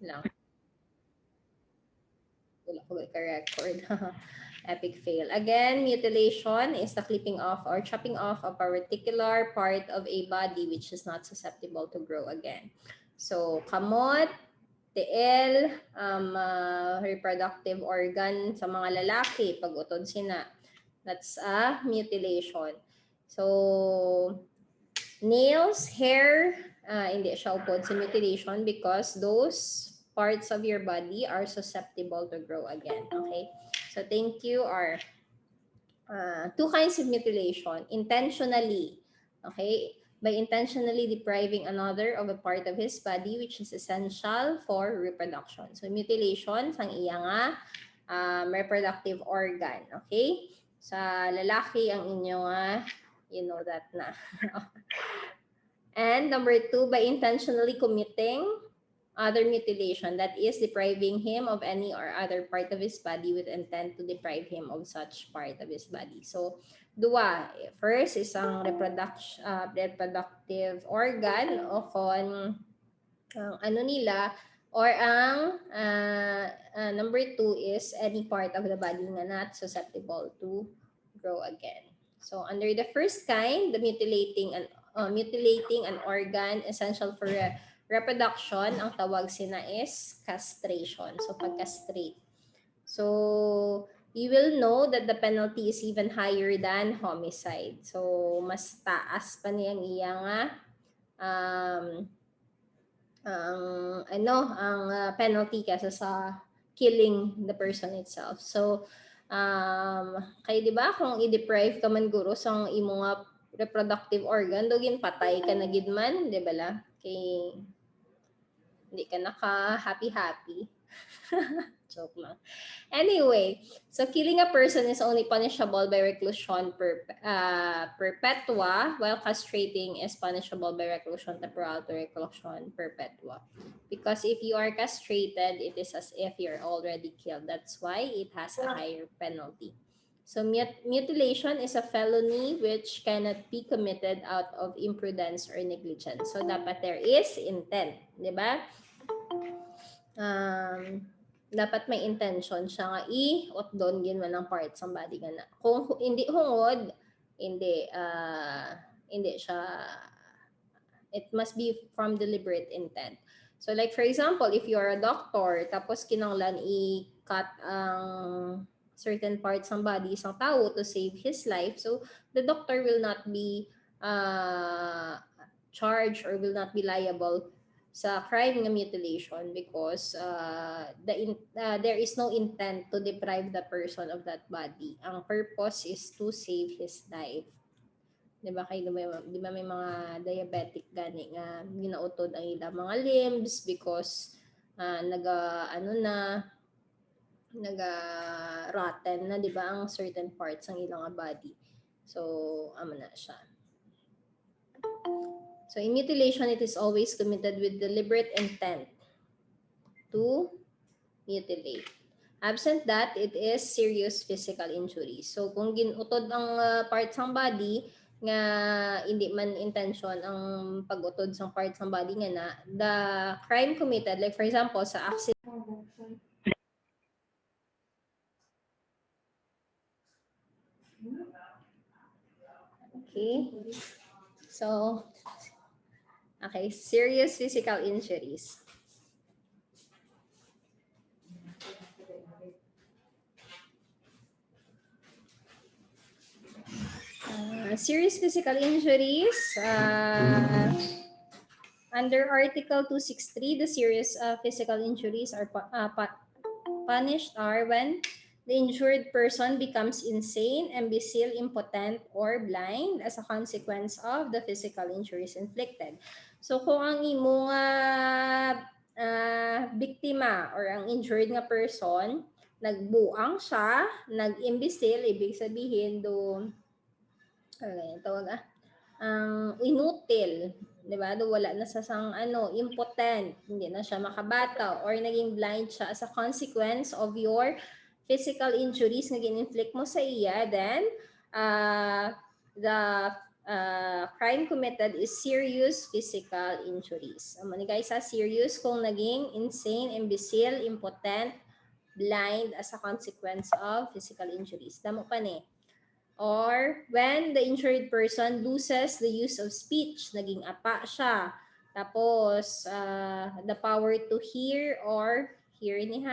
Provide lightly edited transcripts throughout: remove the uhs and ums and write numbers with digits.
lang. Wala ko ka-record. Epic fail. Again, mutilation is the clipping off or chopping off of a particular part of a body which is not susceptible to grow again. So, kamot, tiil, reproductive organ sa mga lalaki, pag utod sina. That's a mutilation. So, nails, hair, hindi siya upod sa mutilation because those parts of your body are susceptible to grow again. Okay? So, thank you. Are two kinds of mutilation. Intentionally. Okay? By intentionally depriving another of a part of his body which is essential for reproduction. So, mutilation, sang iya nga, reproductive organ. Okay? Sa lalaki, ang inyo nga, you know that na. And number 2, by intentionally committing other mutilation, that is depriving him of any or other part of his body with intent to deprive him of such part of his body. So, dua. First, isang reproductive organ o kon ano nila, or ang number 2 is any part of the body na not susceptible to grow again. So, under the first kind, the mutilating an organ essential for reproduction, ang tawag sina is castration. So, pag-castrate. So, you will know that the penalty is even higher than homicide. So, mas taas pa niyang iya nga ang penalty kaysa sa killing the person itself. So, kay di ba kung i-deprive ka man guro sa imo nga reproductive organ, dugin patay ka na gid man, di ba la? Kay hindi ka naka happy. Joke lang. Anyway, so killing a person is only punishable by reclusion perpetua, while castrating is punishable by reclusion temporal to reclusion perpetua. Because if you are castrated, it is as if you're already killed. That's why it has a higher penalty. So mutilation is a felony which cannot be committed out of imprudence or negligence. So dapat there is intent, di ba? Dapat may intention siya nga i-otdon gin man ang part somebody nga na. Kung hindi hungod, hindi siya, it must be from deliberate intent. So like for example, if you are a doctor, tapos kinanglan i-cut ang certain parts ng body isang tao to save his life, so the doctor will not be charged or will not be liable sa crime ng mutilation because there is no intent to deprive the person of that body. Ang purpose is to save his life. Diba kayo, di ba may mga diabetic gani nga ginautod ang ilang mga limbs because rotten na, di ba, ang certain parts ng ilang body. So, na siya. So, in mutilation, it is always committed with deliberate intent to mutilate. Absent that, it is serious physical injury. So, kung ginutod ang parts ng body, nga hindi man intention ang pag-utod sa parts ng body nga na, the crime committed, like for example, sa accident. Okay. So, okay, serious physical injuries. Serious physical injuries, under Article 263, the serious physical injuries are punished are when the injured person becomes insane, imbecile, impotent, or blind as a consequence of the physical injuries inflicted. So kung ang imo nga biktima or ang injured nga person, nagbuang siya, nag-imbecile, ibig sabihin do inutil, di ba? Do wala na sa impotent, hindi na siya makabata, or naging blind siya as a consequence of your physical injuries na gin-inflict mo sa iya, then the crime committed is serious physical injuries. Amo ni guys, serious kung naging insane, imbecile, impotent, blind as a consequence of physical injuries. Damo pa ni. Or when the injured person loses the use of speech, naging apa siya. Tapos, the power to hear or hear ni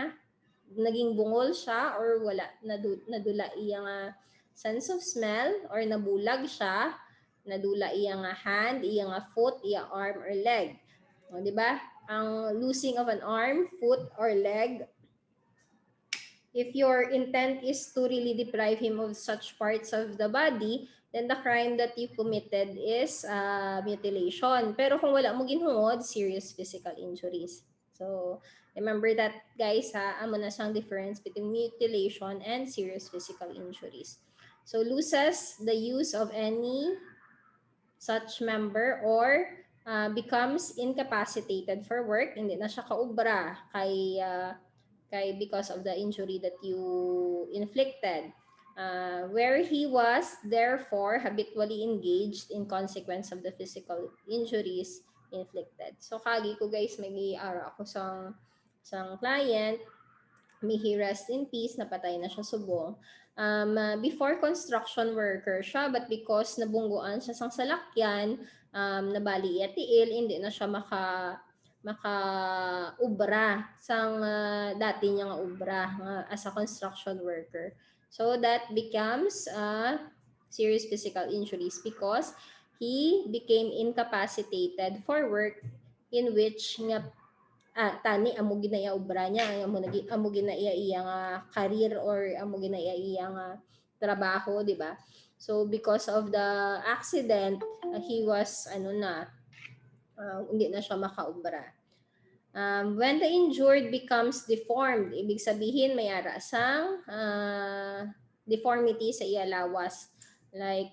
naging bungol siya or wala, nadula iyang sense of smell or nabulag siya, nadula iyang hand, iyang foot, iyang arm or leg. O, di ba? Ang losing of an arm, foot, or leg, if your intent is to really deprive him of such parts of the body, then the crime that you committed is mutilation. Pero kung wala mo ginhungod, serious physical injuries. So, remember that, guys, amo na siyang difference between mutilation and serious physical injuries. So, loses the use of any such member or becomes incapacitated for work, hindi na siya kaubra kay because of the injury that you inflicted, where he was therefore habitually engaged in consequence of the physical injuries inflicted. So kagi ko guys, may ara ako sang client, may he rest in peace, napatay na siya subong. Before construction worker siya, but because nabungguan siya sang salakyan, nabali tiil, hindi na siya maka-ubra sang dati niya nga ubra as a construction worker. So that becomes serious physical injuries because he became incapacitated for work in which nga tani amo ginaya ubra niya, amo ginaya iya nga career or amo ginaya iya nga trabaho, di ba? So because of the accident, he was hindi na siya makaubra. When the injured becomes deformed, ibig sabihin may ara sang deformity sa iya lawas. Like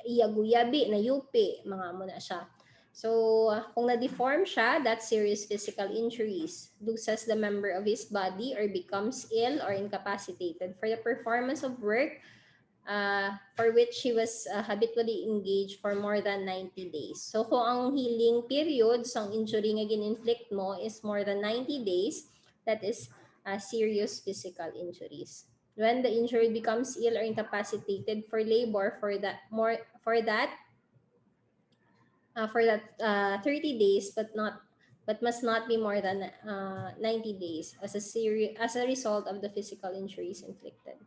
iyaguyabi na yupi, mga mo na siya. So, kung na-deform siya, that's serious physical injuries. Loses the member of his body or becomes ill or incapacitated for the performance of work for which he was habitually engaged for more than 90 days. So, kung ang healing period sa injury nga gin-inflict mo is more than 90 days, that is serious physical injuries. When the injury becomes ill or incapacitated for labor for that 30 days, but must not be more than 90 days as a result of the physical injuries inflicted.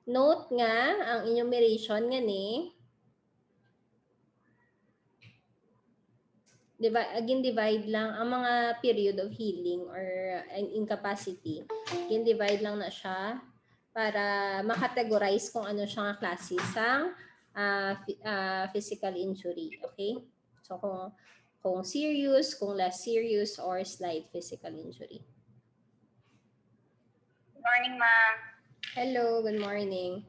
Note nga ang enumeration nga ni divide lang ang mga period of healing or incapacity. Divide lang na siya para makategorize kung ano siya nga klase sang physical injury. Okay? So kung serious, kung less serious, or slight physical injury. Good morning, ma'am. Hello, good morning.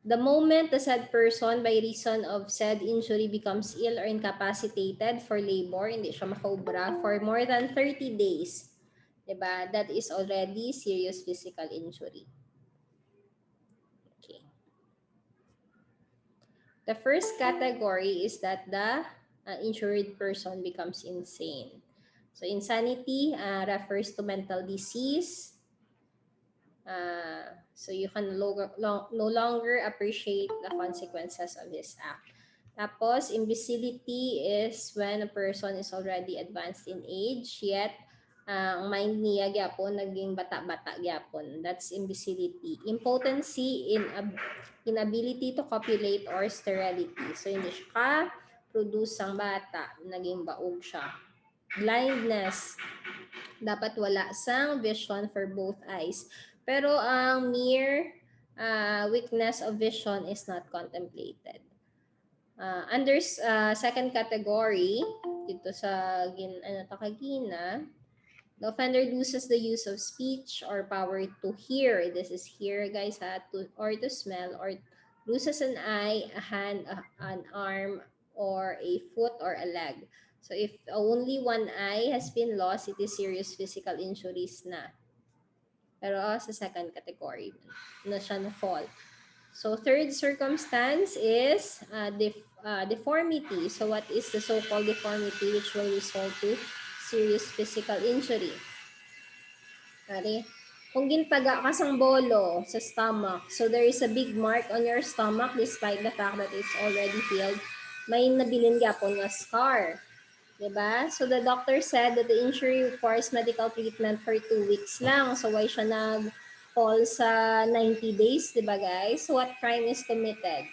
The moment the said person by reason of said injury becomes ill or incapacitated for labor, hindi siya makaubra for more than 30 days, diba? That is already serious physical injury. Okay. The first category is that the injured person becomes insane. So insanity refers to mental disease. So you can no longer appreciate the consequences of his act. Tapos, imbecility is when a person is already advanced in age, yet ang mind niya gyapon naging bata-bata gyapon. That's imbecility. Impotency, inability to copulate or sterility. So hindi siya produce ang bata, naging baog siya. Blindness, dapat wala sang vision for both eyes. Pero ang mere weakness of vision is not contemplated. Under second category, dito sa kagina, the offender loses the use of speech or power to hear. This is hear, guys, or to smell, or loses an eye, a hand, an arm, or a foot, or a leg. So if only one eye has been lost, it is serious physical injuries na. Pero sa second category na siya na fall. So third circumstance is deformity. So what is the so-called deformity which will result to serious physical injury? Ari, kung gintaga ka sang bolo sa stomach, so there is a big mark on your stomach despite the fact that it's already healed, may nabilin gyapon nga scar. Diba? So the doctor said that the injury requires medical treatment for 2 weeks lang. So why siya nag-fall sa 90 days, diba guys? So what crime is committed?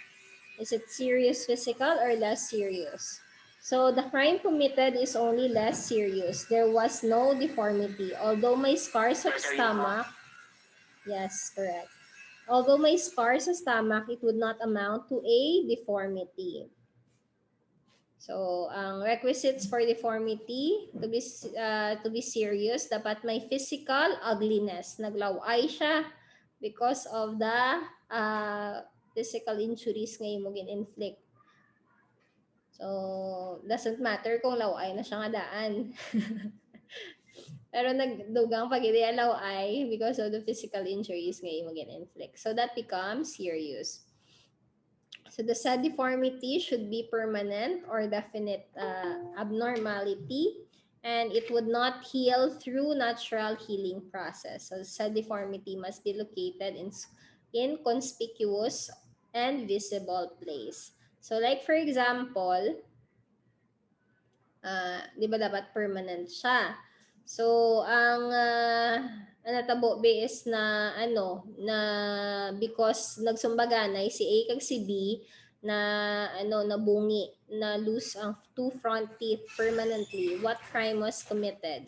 Is it serious physical or less serious? So the crime committed is only less serious. There was no deformity. Although may scars of stomach, yes, correct. Although may scars sa stomach, it would not amount to a deformity. So, ang requisites for deformity to be serious, dapat may physical ugliness. Naglaway siya because of the physical injuries nga mo gin-inflict. So, doesn't matter kung laway na siya nga daan. Pero nagdugang pag hindi laway because of the physical injuries nga mo gin-inflict. So, that becomes serious. So the said deformity should be permanent or definite abnormality, and it would not heal through natural healing process. So said deformity must be located in conspicuous and visible place. So like for example, di ba dapat permanent siya? So, ang natabo be is na because nagsumbaganay si A kag si B na nabungi, na lose ang 2 front teeth permanently. What crime was committed?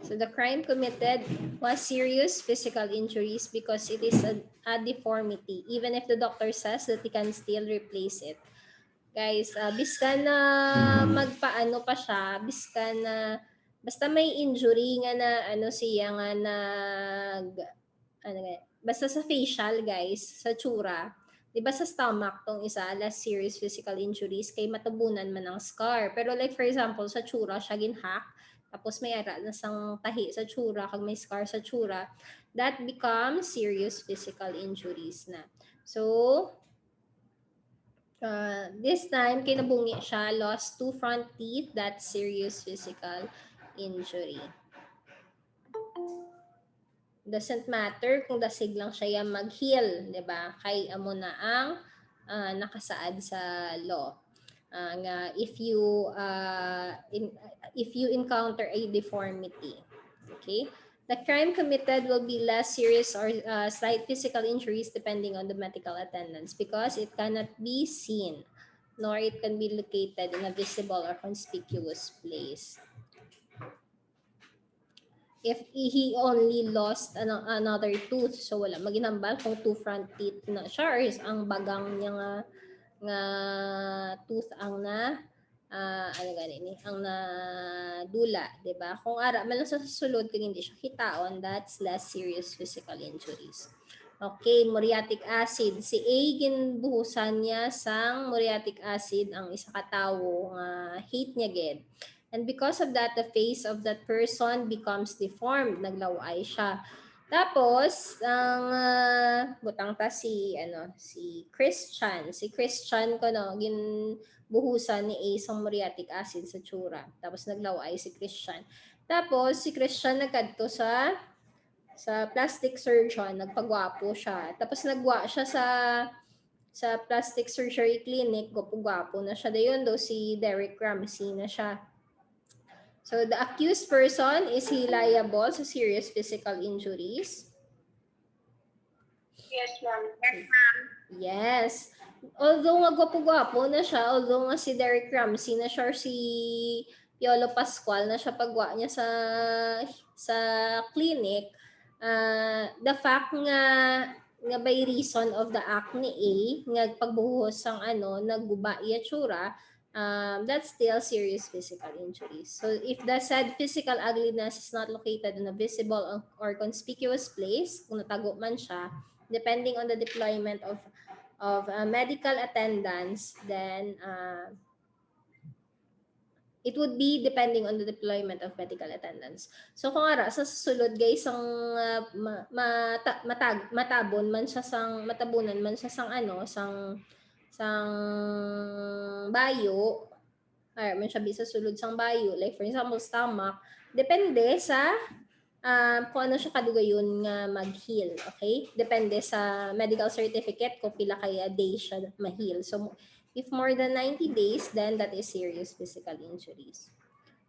So the crime committed was serious physical injuries because it is a deformity. Even if the doctor says that he can still replace it. Guys, biskan na magpaano pa siya, biskan na basta may injury nga na siya nga basta sa facial guys, sa tsura. 'Di ba sa stomach tong isa, less serious physical injuries kay matabunan man ang scar. Pero like for example, sa tsura siya ginhack, tapos may ara na sang tahi sa tsura kag may scar sa tsura, that becomes serious physical injuries na. So, this time, kinabungi siya, lost 2 front teeth, that's serious physical injury. Doesn't matter kung dasig lang siya mag-heal, di ba? Kay amo na ang nakasaad sa law. If you encounter a deformity, okay? The crime committed will be less serious or slight physical injuries depending on the medical attendance because it cannot be seen, nor it can be located in a visible or conspicuous place. If he only lost another tooth, so wala maginambal kung 2 front teeth na siya or ang bagang niya nga tooth ang ang nadula, di ba? Kung ara man lang sa sulod kung hindi siya hitaon, that's less serious physical injuries. Okay, muriatic acid. Si A ginbuhusan niya sang muriatic acid ang isa ka tawo nga hate niya gid. And because of that, the face of that person becomes deformed. Naglaway siya. Tapos, ang butang ta si Christian. Si Christian ko ginbuhusan ni A sang muriatic acid sa tsura. Tapos naglaway si Christian. Tapos si Christian nagkadto sa plastic surgeon, nagpagwapo siya. Tapos nagwa siya sa plastic surgery clinic, gwapo na siya. Dayon daw si Derek Ramsey na siya. So the accused person, is he liable sa serious physical injuries? Yes, ma'am. Yes, ma'am. Yes. Although nga gwapo-gwapo na siya, although nga si Derek Ramsey na siya, si Piolo Pascual na siya pagwa niya sa clinic, the fact nga by reason of the act ni A, nga pagbuhos sang nagguba iya tsura, that's still serious physical injuries. So if the said physical ugliness is not located in a visible or conspicuous place, kung natago man siya, depending on the deployment of medical attendants, then It would be depending on the deployment of medical attendants. So kung ara sa susulod guys ang matabon man siya sang matabunan man siya sang ano sang bayo, ay man siya bisa sulod sang bayo, like for example stomach, depende sa kung ano siya kadugayon nga mag-heal, okay? Depende sa medical certificate kung pila kaya days siya ma-heal. So if more than 90 days, then that is serious physical injuries.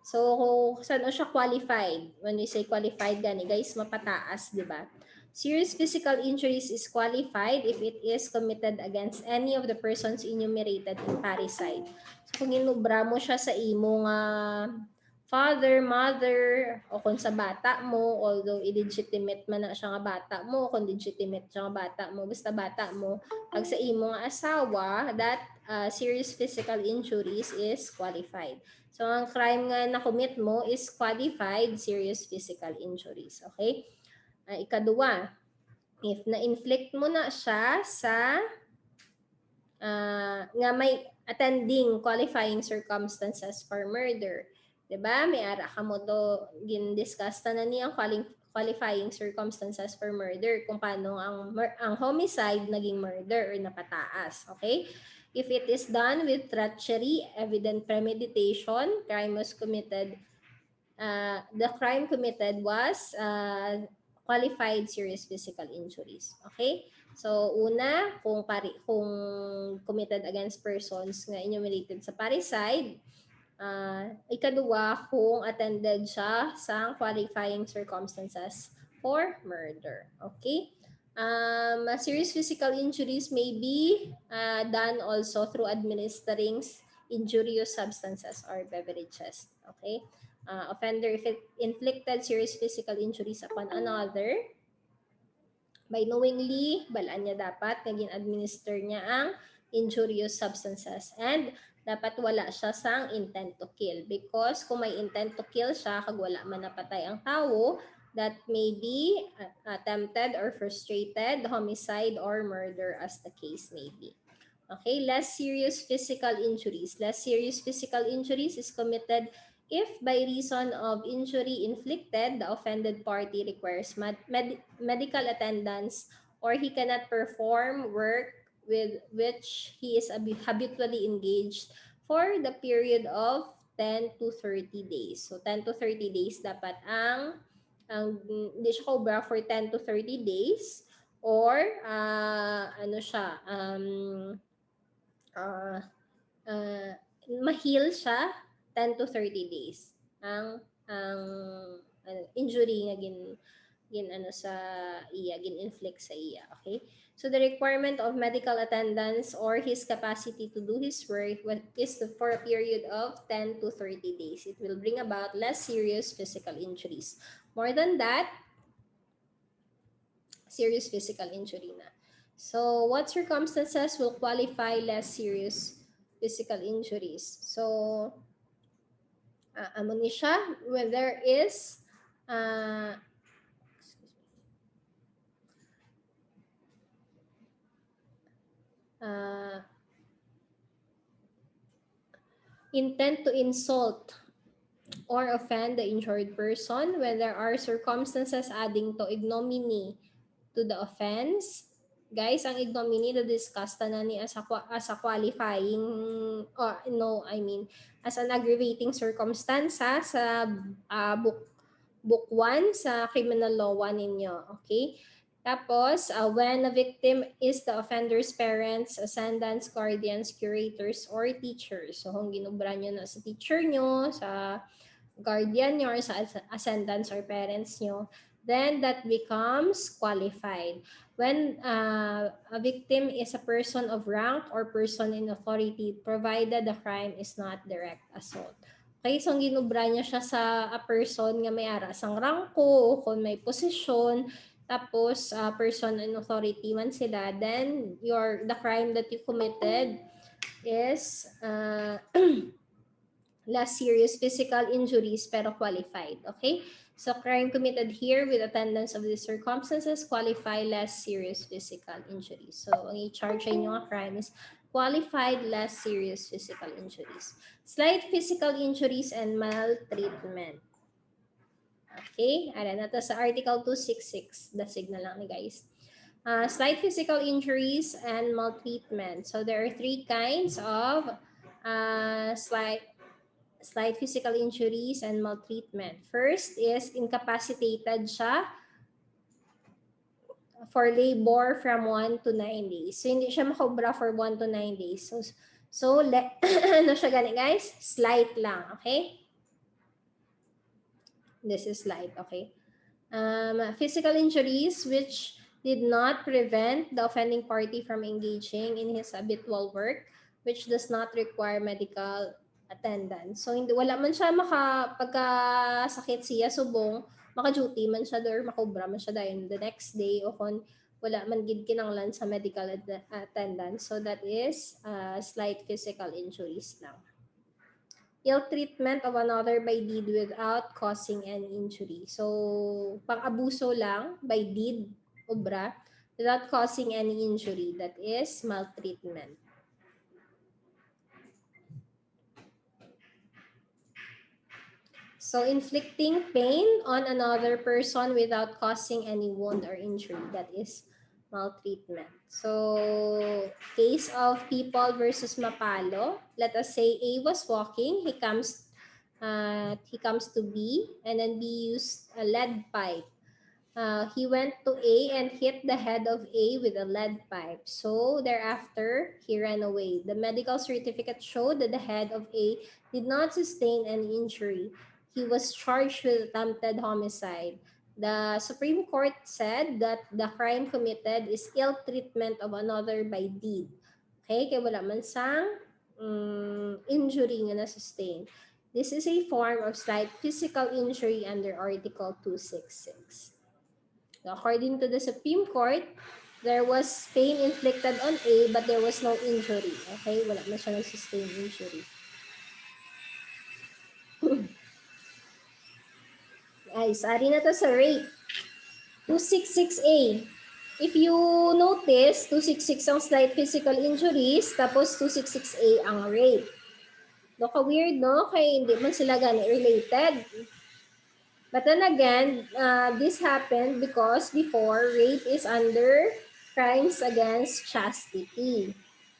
So, saan siya qualified? When we say qualified gani, guys, mapataas, di ba? Serious physical injuries is qualified if it is committed against any of the persons enumerated in parricide. So, kung inubra mo siya sa imong father, mother, o kung sa bata mo, although illegitimate man na siya nga bata mo, kung legitimate siya nga bata mo, basta bata mo, pag sa imong asawa, that serious physical injuries is qualified. So, ang crime nga na-commit mo is qualified serious physical injuries. Okay? Ikaduwa, if na-inflict mo na siya sa nga may attending qualifying circumstances for murder. Diba? May ara ka mo to, gin-discuss na niyang qualifying circumstances for murder, kung paano ang homicide naging murder or napataas. Okay? If it is done with treachery, evident premeditation, crime was committed, the crime committed was qualified serious physical injuries. Okay? So, una, kung committed against persons nga enumerated sa parricide, ikaduwa, kung attended siya sa qualifying circumstances for murder. Okay? Serious physical injuries may be done also through administering injurious substances or beverages. Okay? Offender if it inflicted serious physical injuries upon another, by knowingly, balaan niya dapat naging administer niya ang injurious substances, and dapat wala siya sang intent to kill, because kung may intent to kill siya kag wala man napatay ang tao, that may be attempted or frustrated homicide or murder as the case may be. Okay, less serious physical injuries. Less serious physical injuries is committed if by reason of injury inflicted, the offended party requires medical attendance or he cannot perform work with which he is habitually engaged for the period of 10 to 30 days. So 10 to 30 days dapat ang hindi siya cobra for 10 to 30 days, or ano siya, ma-heal siya 10 to 30 days ang injury nga gin ano sa iya, gin inflict sa iya. Okay, so the requirement of medical attendance or his capacity to do his work is for a period of 10 to 30 days. It will bring about less serious physical injuries. More than that, serious physical injury na. So what circumstances will qualify less serious physical injuries? So ano ni siya, when there is intent to insult or offend the injured person, when there are circumstances adding to ignominy to the offense. Guys, ang ignominy na discuss na ni as a qualifying, or no, I mean, as an aggravating circumstance sa book 1 sa criminal law 1 ninyo. Okay? Tapos, when a victim is the offender's parents, ascendants, guardians, curators, or teachers. So, kung ginubra nyo na sa teacher nyo, sa guardian nyo, or sa ascendants or parents nyo, then that becomes qualified. When a victim is a person of rank or person in authority, provided the crime is not direct assault. Okay, so ginubra niya siya sa a person nga may aras ang rangko, o kung may posisyon, tapos person in authority man sila, then the crime that you committed is less serious physical injuries pero qualified. Okay? So crime committed here with attendance of these circumstances qualify less serious physical injuries. So ang i-charge nyo nga crime is qualified less serious physical injuries. Slight physical injuries and maltreatment. Okay, ayan na to sa Article 266. Dasig na lang ni guys. Slight physical injuries and maltreatment. So there are three kinds of slight physical injuries and maltreatment. First is incapacitated siya for labor from 1 to 9 days. So hindi siya makobra for 1 to 9 days. So ano siya gani guys? Slight lang, okay? This is slight, okay? Physical injuries which did not prevent the offending party from engaging in his habitual work, which does not require medical attendance. So hindi wala man siya pagkasakit siya subong, maka-duty man siya or makobra man siya dayon the next day o kung wala man gid kinanglan sa medical attendance. So that is slight physical injuries lang. Ill treatment of another by deed without causing any injury. So, pang-abuso lang by deed, obra, without causing any injury. That is maltreatment. So, inflicting pain on another person without causing any wound or injury. That is maltreatment. So, case of People versus Mapalo. Let us say A was walking. He comes to B, and then B used a lead pipe. He went to A and hit the head of A with a lead pipe. So thereafter, he ran away. The medical certificate showed that the head of A did not sustain any injury. He was charged with attempted homicide. The Supreme Court said that the crime committed is ill treatment of another by deed. Okay, kaya wala man sang injury nga na-sustain. This is a form of slight physical injury under Article 266. According to the Supreme Court, there was pain inflicted on A but there was no injury. Okay, wala na siya na-sustain injury. Ay, sari na to sa rape. 266A. If you notice, 266 ang slight physical injuries, tapos 266A ang rape. Weird, no? Kaya hindi man sila gani related. But then again, this happened because before, rape is under crimes against chastity.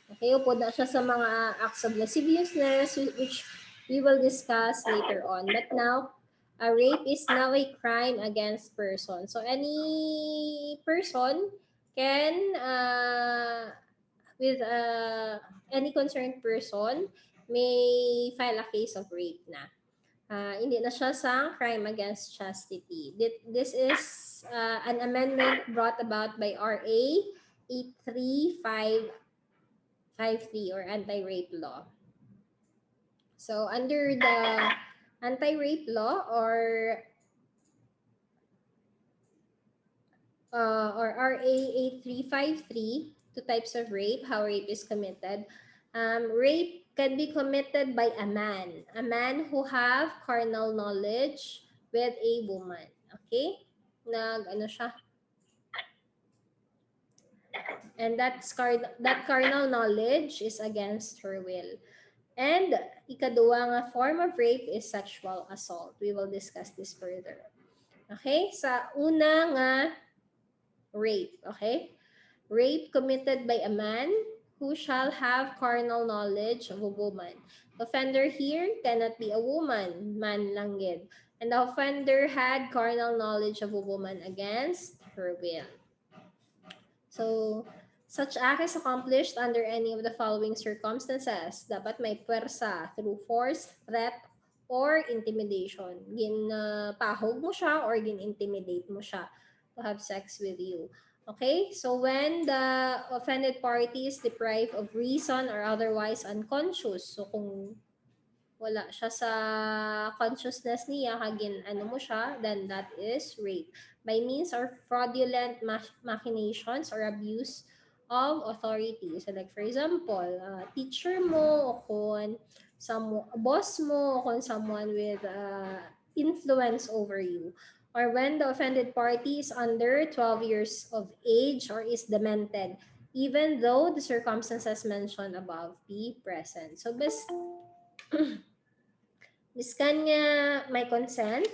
Okay, upod na siya sa mga acts of lasciviousness, which we will discuss later on. But now, rape is now a crime against person. So any person can, with any concerned person, may file a case of rape na. Hindi na siya sa crime against chastity. This is an amendment brought about by RA 83553 or anti-rape law. So under the anti-rape law or RA 8353, two types of rape, how rape is committed. Rape can be committed by a man who have carnal knowledge with a woman. Okay? Ano siya? And that carnal knowledge is against her will. And ikaduwa nga form of rape is sexual assault. We will discuss this further. Okay? Sa una nga rape, okay? Rape committed by a man who shall have carnal knowledge of a woman. The offender here cannot be a woman, man lang yun. And the offender had carnal knowledge of a woman against her will. So, such act is accomplished under any of the following circumstances. Dapat may puwersa through force, threat, or intimidation. Ginpahog mo siya or gin-intimidate mo siya to have sex with you. Okay, so when the offended party is deprived of reason or otherwise unconscious, so kung wala siya sa consciousness niya, kagin ano mo siya, then that is rape. By means of fraudulent machinations or abuse of authority. So like for example, teacher mo o kung boss mo o kung someone with influence over you. Or when the offended party is under 12 years of age or is demented. even though the circumstances mentioned above be present. So, biskan nga may consent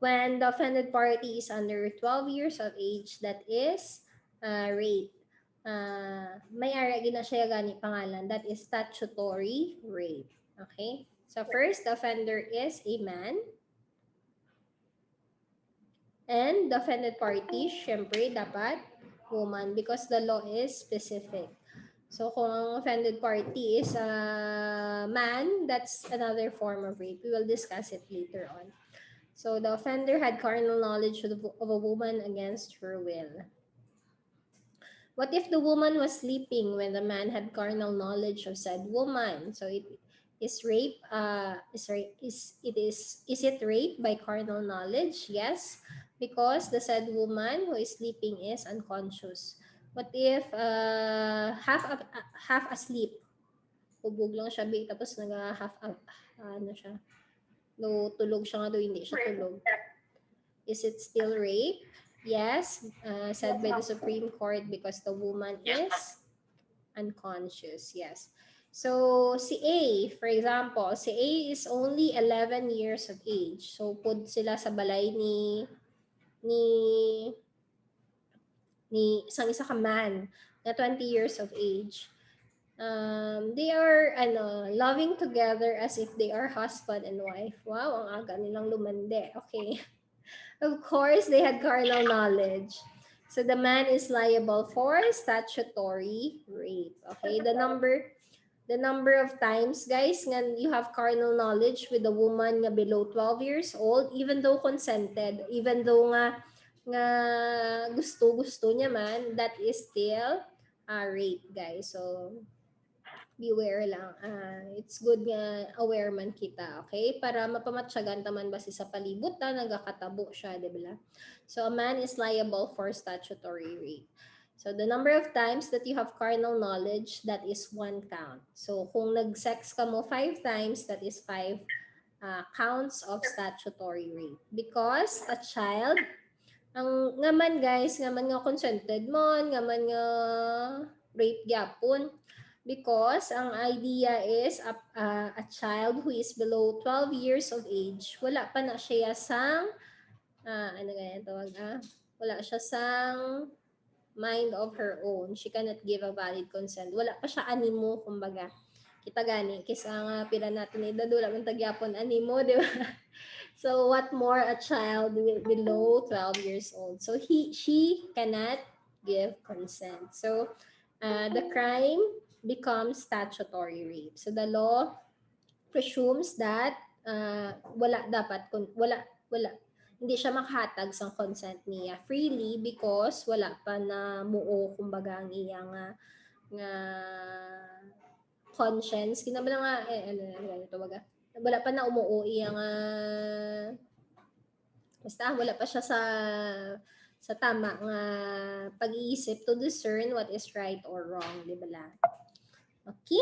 when the offended party is under 12 years of age, that is rape. May ara gina siya gani pangalan, that is statutory rape. Okay? So first, the offender is a man. And the offended party, syempre, dapat woman because the law is specific. So kung ang offended party is a man, that's another form of rape. We will discuss it later on. So the offender had carnal knowledge of a woman against her will. What if the woman was sleeping when the man had carnal knowledge of said woman? So it is rape. Is it rape by carnal knowledge? Yes, because the said woman who is sleeping is unconscious. What if half asleep? Ubog lang siya, tapos ano siya? No, tulog siya nga, hindi siya tulog. Is it still rape? Yes, said by the Supreme Court because the woman is unconscious. Yes. So, si A, for example, si A is only 11 years of age. So, pud sila sa balay ni isang isa ka man na 20 years of age. They are loving together as if they are husband and wife. Wow, ang aga nilang lumande. Okay. Of course, they had carnal knowledge. So the man is liable for statutory rape. Okay, the number of times, guys, nga you have carnal knowledge with a woman nga below 12 years old, even though consented, even though nga gusto niya man, that is still rape, guys. So beware lang. It's good nga aware man kita, okay? Para mapamatsagan taman basi sa palibutan, nagakatabo siya, di ba? So, a man is liable for statutory rape. So, the number of times that you have carnal knowledge, that is 1 count. So, kung nag-sex ka mo 5 times, that is 5 counts of statutory rape. Because a child, ang ngaman guys, ngaman nga consented mo, ngaman nga rape gyapon. Because ang idea is a child who is below 12 years of age, wala pa na siya sang, ano ganyan tawag, wala siya sang mind of her own. She cannot give a valid consent. Wala pa siya animo, kumbaga. Kita gani, kisa nga pila natin edad, wala man tagyapon animo, di ba? So what more a child below 12 years old? So she cannot give consent. So the crime becomes statutory rape. So the law presumes that wala hindi siya makahatag sa consent niya freely because wala pa na muo kumbaga ang iyang nga conscience kinabala nga wala pa na umuo iyang basta wala pa siya sa tama nga pag-iisip to discern what is right or wrong, di ba? Okay?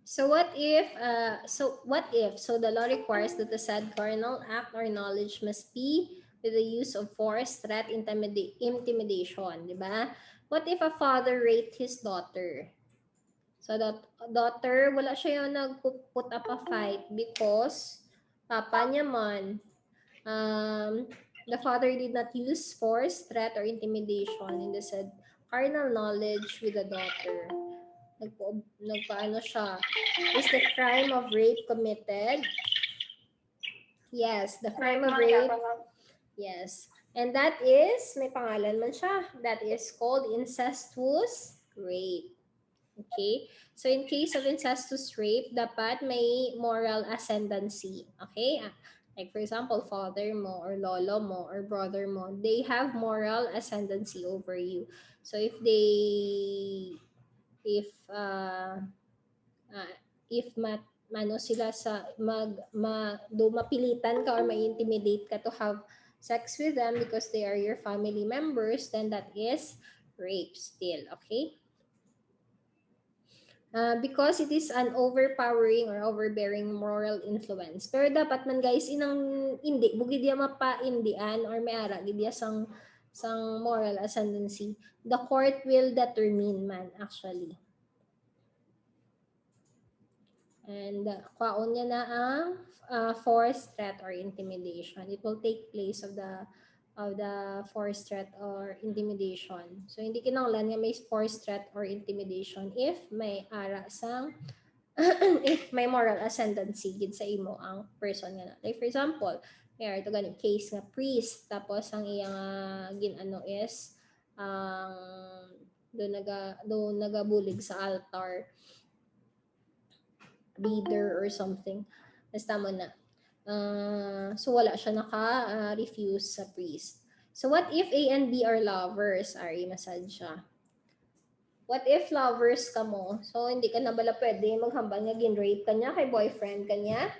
So what if the law requires that the said carnal act or knowledge must be with the use of force, threat, intimidation, di ba? What if a father raped his daughter? So that daughter, wala siya yung nag-put up a fight because papa niya man, the father did not use force, threat, or intimidation in the said carnal knowledge with the daughter. Nagpaano siya. Is the crime of rape committed? Yes, the crime of rape. Yes. And that is, may pangalan man siya. That is called incestuous rape. Okay? So in case of incestuous rape, dapat may moral ascendancy. Okay? Like for example, father mo or lolo mo or brother mo, they have moral ascendancy over you. So if mano sila sa mapilitan ka or ma-intimidate ka to have sex with them because they are your family members, then that is rape still, okay? Because it is an overpowering or overbearing moral influence. Pero dapat man guys, inang hindi, bugid diya mapa-indian or may ara, gid diya sang sang moral ascendancy, the court will determine man actually. And kwaon niya na ang force, threat, or intimidation. It will take place of the force, threat, or intimidation. So hindi kinahanglan nga may force, threat, or intimidation if may ara sang if may moral ascendancy gid sa imo ang person nga na. Like for example, may ito gani case nga priest tapos ang iyang ginano is do nagabulig sa altar leader or something. Basta mo na. So wala siya naka-refuse sa priest. So what if A and B are lovers? Ari, masad siya. What if lovers ka mo? So hindi ka na bala pwede maghambal nga gin-rape ka niya kay boyfriend ka niya?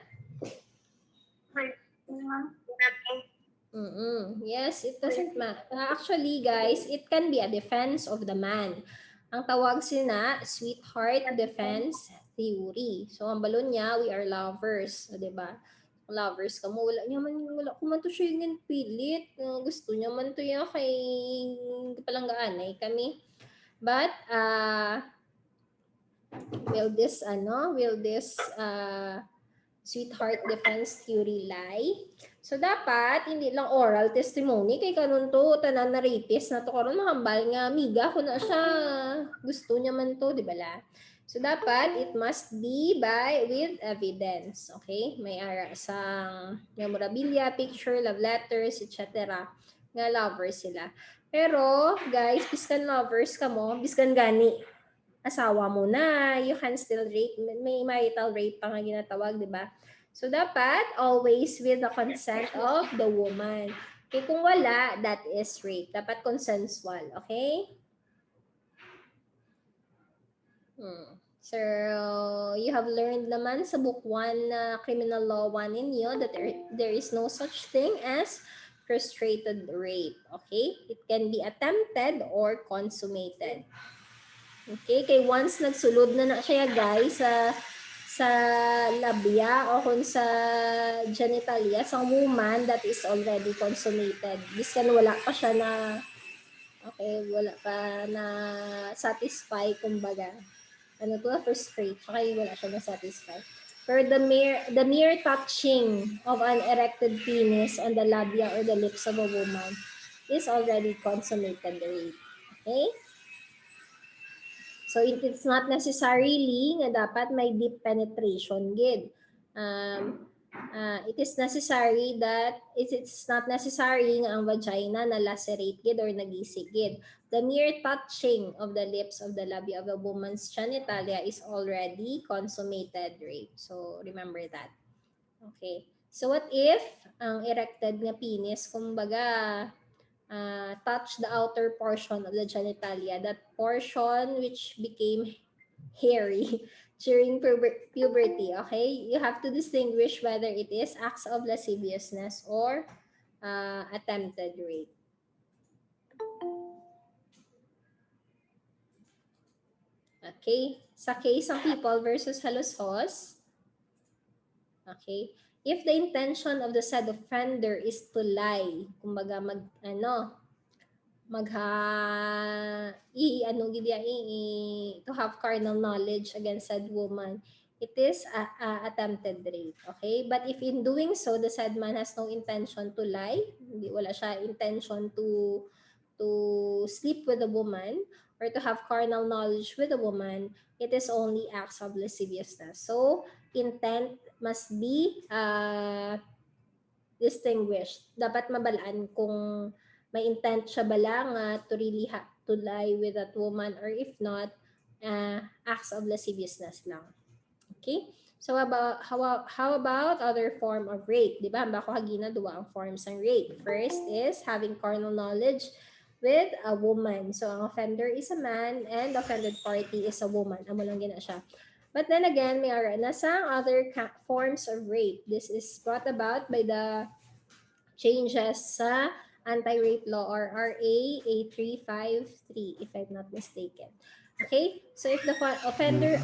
Yes, it doesn't matter. Actually, guys, it can be a defense of the man. Ang tawag sina sweetheart defense theory. So, ang balon niya, we are lovers. O, diba? Lovers ka mo, wala ko man to siya yung pilit. Gusto niya man to yung kay palanggaan ay kami. But, will this sweetheart defense theory lie? So, dapat, hindi lang oral testimony. Kay kanon to, tanan na rapist na to. Karon mahambal nga, amiga ko na siya. Gusto niya man to, di ba la? So, dapat, it must be with evidence. Okay? May ara sa memorabilia, picture, love letters, etc. Nga lovers sila. Pero, guys, biskan lovers ka mo, biskan gani asawa mo na, you can still rape, may marital rape pa nga ginatawag, di ba? So, dapat always with the consent of the woman. Okay, kung wala, that is rape. Dapat consensual, okay? So, you have learned naman sa book 1, Criminal Law 1 ninyo that there is no such thing as frustrated rape, okay? It can be attempted or consummated. Okay, kay once nagsulod na siya guys sa labia o kung sa genitalia sa woman, that is already consummated. Biskan wala pa siya na wala pa na satisfy kumbaga. Ano to, frustrate, kaya wala siya na satisfy. Pero the mere touching of an erected penis on the labia or the lips of a woman is already consummated rape. Okay? So it's not necessarily nga dapat may deep penetration gid. It is necessary that it's not necessary nga ang vagina na lacerate gid or nagisig gid. The mere touching of the lips of the labia of a woman's genitalia is already consummated rape. So remember that. Okay. So what if ang erected nga penis kumbaga touch the outer portion of the genitalia, that portion which became hairy during puberty, okay? You have to distinguish whether it is acts of lasciviousness or attempted rape. Okay? Sa case ng People versus Halos-Hos, okay? If the intention of the said offender is to lie, kumbaga to have carnal knowledge against said woman, it is attempted rape. Okay? But if in doing so, the said man has no intention to lie, wala siya intention to sleep with a woman or to have carnal knowledge with a woman, it is only acts of lasciviousness. So, intent must be distinguished. Dapat mabalaan kung may intent siya bala nga to really to lie with that woman, or if not, acts of lasciviousness lang. Okay? So how about other form of rape? Di ba? Bako hagina duwa ang forms ng rape. First is having carnal knowledge with a woman. So ang offender is a man and the offended party is a woman. Amo lang gina siya. But then again, may nasang other forms of rape. This is brought about by the changes sa anti-rape law or RA 8353, if I'm not mistaken. Okay, so if the offender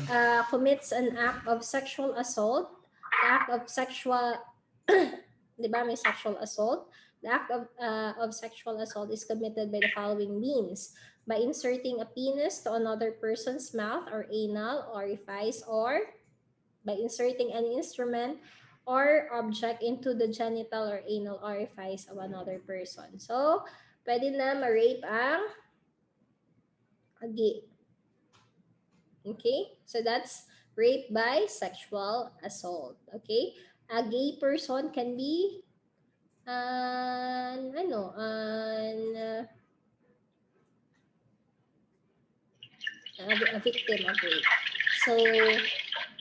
di ba, may sexual assault. The act of sexual assault is committed by the following means: by inserting a penis to another person's mouth or anal orifice, or by inserting an instrument or object into the genital or anal orifice of another person. So, pwede na ma-rape ang gay. Okay? So, that's rape by sexual assault. Okay? A gay person can be a victim of rape. So,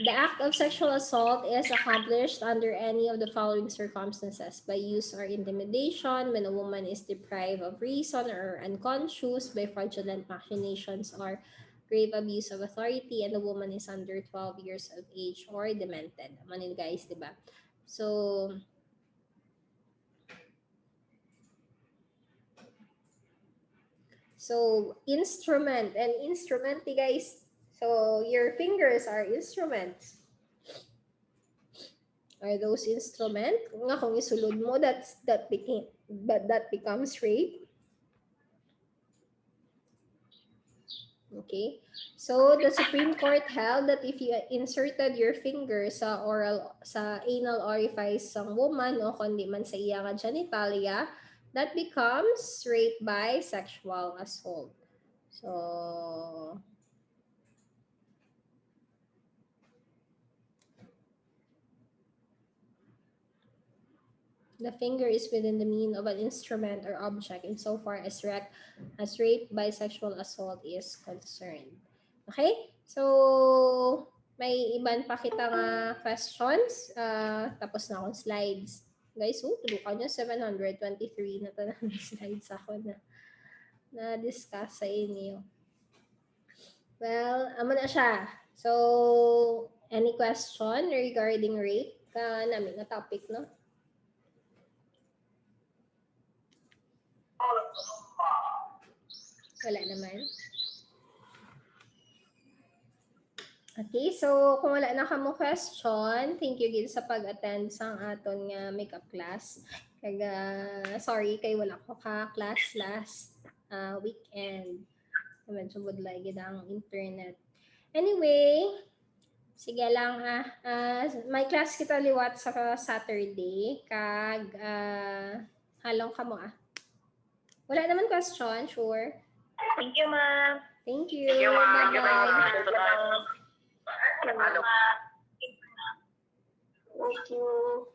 the act of sexual assault is accomplished under any of the following circumstances: by use or intimidation, when a woman is deprived of reason or unconscious, by fraudulent machinations or grave abuse of authority, and the woman is under 12 years of age or demented. Manin guys, diba? So, instrument and instrument, guys. So, your fingers are instruments. Are those instrument? Nga kung isulod mo, that becomes rape. Okay. So, the Supreme Court held that if you inserted your finger sa anal orifice ng woman o kundi man sa iya nga genitalia, that becomes rape by sexual assault. So, the finger is within the meaning of an instrument or object insofar as rape by sexual assault is concerned. Okay? So, may iban pa kita nga questions. Tapos na akong slides. Guys, tulukan nyo, 723 na to ng slides ako na discuss sa inyo. Well, amo na siya. So, any question regarding rape? Namin na topic, no? Wala naman. Okay, so kung wala na kamo question, thank you gid sa pag-attend sa aton nga makeup class. Sorry kay wala ko ka class last weekend. Medyo budlay gid ang internet. Anyway, sige lang may class kita liwat sa Saturday kag halong kamo Wala naman question, sure. Thank you, ma'am. Thank you. Bye-bye. Thank you.